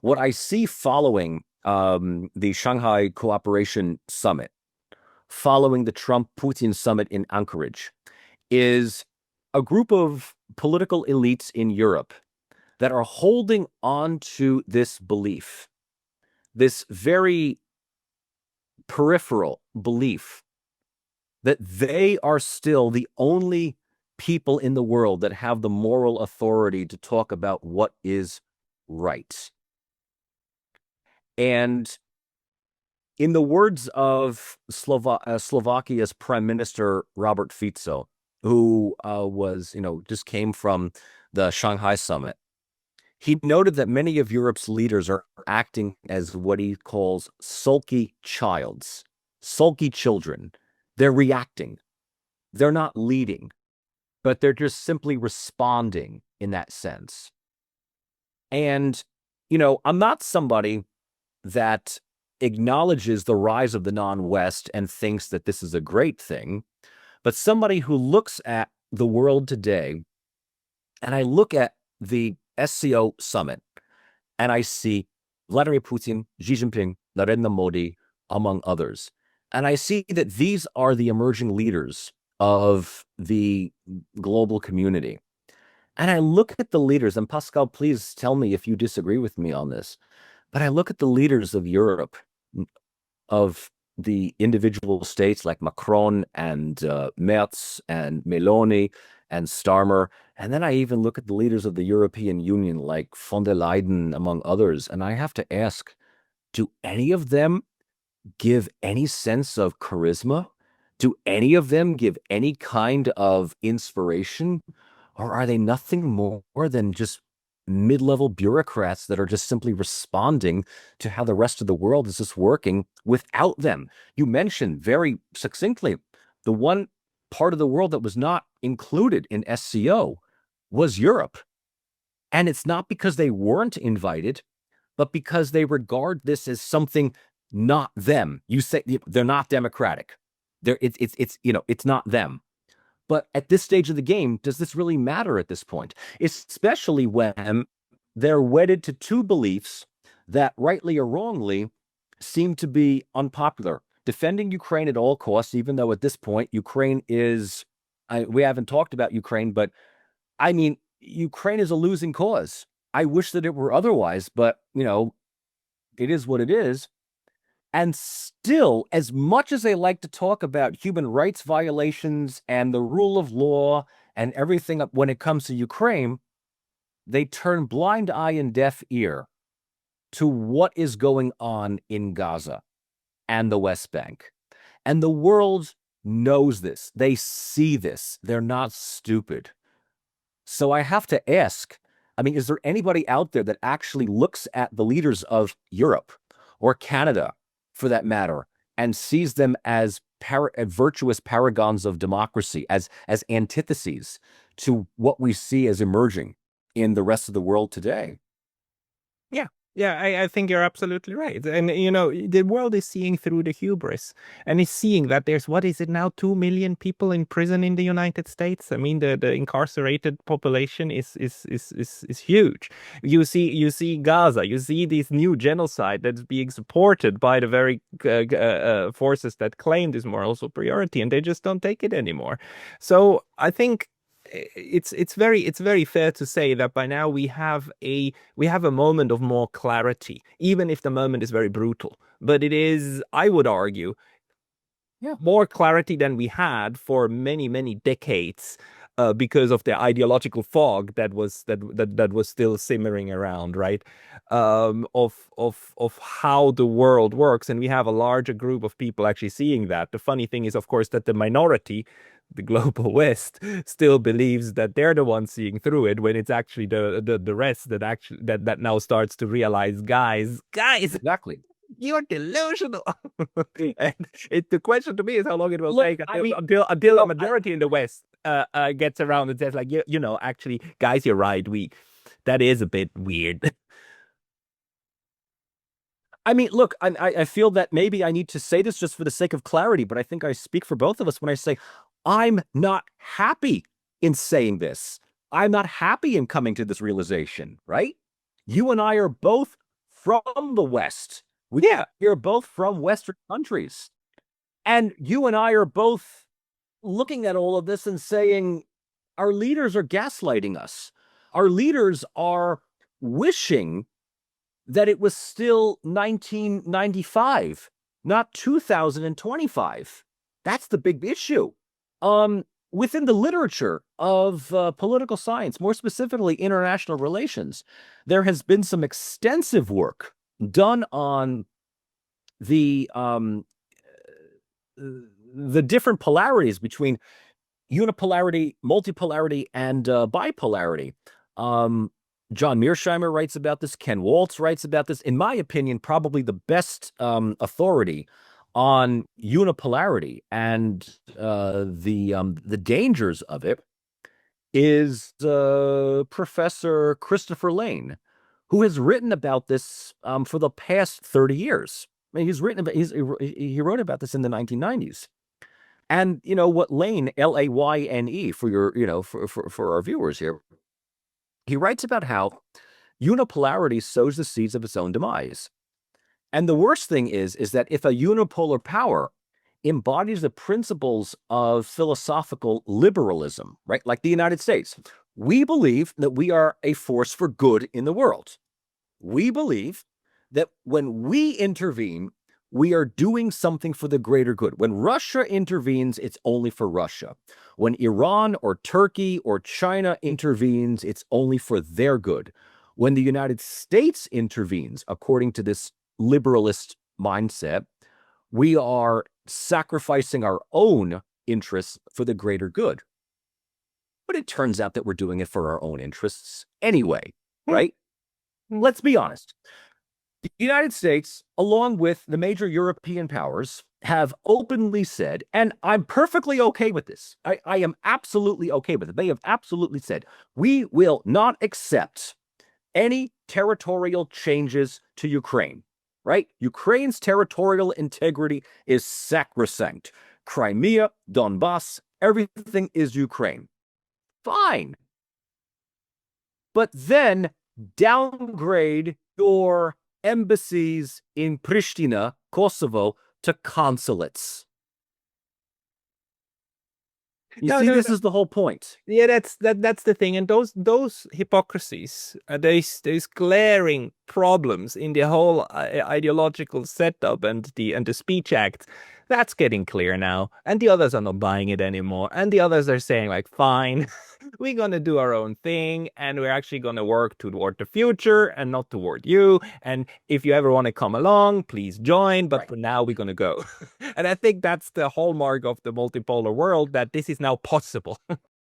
What I see following the Shanghai Cooperation Summit, following the Trump-Putin summit in Anchorage, is a group of political elites in Europe that are holding on to this belief, this very peripheral belief that they are still the only people in the world that have the moral authority to talk about what is right. And in the words of Slovakia's Prime Minister Robert Fico, who just came from the Shanghai summit, he noted that many of Europe's leaders are acting as what he calls sulky children. They're reacting. They're not leading, but they're just simply responding in that sense. And, I'm not somebody that acknowledges the rise of the non-West and thinks that this is a great thing, but somebody who looks at the world today, and I look at the SCO summit, and I see Vladimir Putin, Xi Jinping, Narendra Modi, among others. And I see that these are the emerging leaders of the global community. And I look at the leaders, and Pascal, please tell me if you disagree with me on this, but I look at the leaders of Europe, of the individual states like Macron and Merz and Meloni and Starmer. And then I even look at the leaders of the European Union like von der Leyen, among others. And I have to ask, do any of them give any sense of charisma? Do any of them give any kind of inspiration? Or are they nothing more than just mid-level bureaucrats that are just simply responding to how the rest of the world is just working without them? You mentioned very succinctly the one part of the world that was not included in SCO was Europe. And it's not because they weren't invited, but because they regard this as something not them. You say they're not democratic. It's not them. But at this stage of the game, does this really matter at this point? Especially when they're wedded to two beliefs that, rightly or wrongly, seem to be unpopular. Defending Ukraine at all costs, even though at this point, Ukraine is, we haven't talked about Ukraine, but I mean, Ukraine is a losing cause. I wish that it were otherwise, but, it is what it is. And still, as much as they like to talk about human rights violations and the rule of law and everything when it comes to Ukraine, they turn blind eye and deaf ear to what is going on in Gaza and the West Bank. And the world knows this. They see this. They're not stupid. So I have to ask, I mean, is there anybody out there that actually looks at the leaders of Europe or Canada, for that matter, and sees them as virtuous paragons of democracy, as antitheses to what we see as emerging in the rest of the world today? Yeah. Yeah, I think you're absolutely right. And, the world is seeing through the hubris and is seeing that there's, what is it now, 2 million people in prison in the United States. I mean, the incarcerated population is huge. You see Gaza, you see this new genocide that's being supported by the very forces that claim this moral superiority, and they just don't take it anymore. So I think it's very fair to say that by now we have a moment of more clarity, even if the moment is very brutal. But it is, I would argue, Yeah, more clarity than we had for many, many decades, because of the ideological fog that was still simmering around, right? Of how the world works, and we have a larger group of people actually seeing that. The funny thing is, of course, that the minority, the global West, still believes that they're the ones seeing through it, when it's actually the rest that actually that now starts to realize, guys, exactly. you're delusional. And the question to me is how long it will Look, take I until mean, a majority in the West gets around and says, like, actually, guys, you're right. That is a bit weird. look, I feel that maybe I need to say this just for the sake of clarity, but I think I speak for both of us when I say I'm not happy in saying this. I'm not happy in coming to this realization, right? You and I are both from the West. Yeah. We're both from Western countries. And you and I are both looking at all of this and saying, our leaders are gaslighting us. Our leaders are wishing that it was still 1995, not 2025. That's the big issue. Within the literature of political science, more specifically international relations, there has been some extensive work done on the um, the different polarities between unipolarity, multipolarity, and bipolarity. Um, John Mearsheimer writes about this. Ken Waltz writes about this. In my opinion, probably the best authority on unipolarity and the dangers of it is Professor Christopher Lane, who has written about this for the past 30 years. I mean, he wrote about this in the 1990s. And you know what Lane, Layne, for your, for our viewers here, he writes about how unipolarity sows the seeds of its own demise. And the worst thing is that if a unipolar power embodies the principles of philosophical liberalism, right? Like the United States, we believe that we are a force for good in the world. We believe that when we intervene, we are doing something for the greater good. When Russia intervenes, it's only for Russia. When Iran or Turkey or China intervenes, it's only for their good. When the United States intervenes, according to this liberalist mindset, we are sacrificing our own interests for the greater good. But it turns out that we're doing it for our own interests anyway, right? Let's be honest. The United States, along with the major European powers, have openly said, and I'm perfectly okay with this. I am absolutely okay with it. They have absolutely said, we will not accept any territorial changes to Ukraine, right? Ukraine's territorial integrity is sacrosanct. Crimea, Donbass, everything is Ukraine. Fine. But then downgrade your embassies in Pristina, Kosovo, to consulates. You No, see, no, this no. is the whole point. Yeah, that's the thing, and those hypocrisies, there's glaring problems in the whole ideological setup and the Speech Act. That's getting clear now, and the others are not buying it anymore, and the others are saying like, fine, we're gonna do our own thing, and we're actually gonna work toward the future and not toward you. And if you ever want to come along, please join. But Right. for now, we're gonna go. And I think that's the hallmark of the multipolar world, that this is now possible.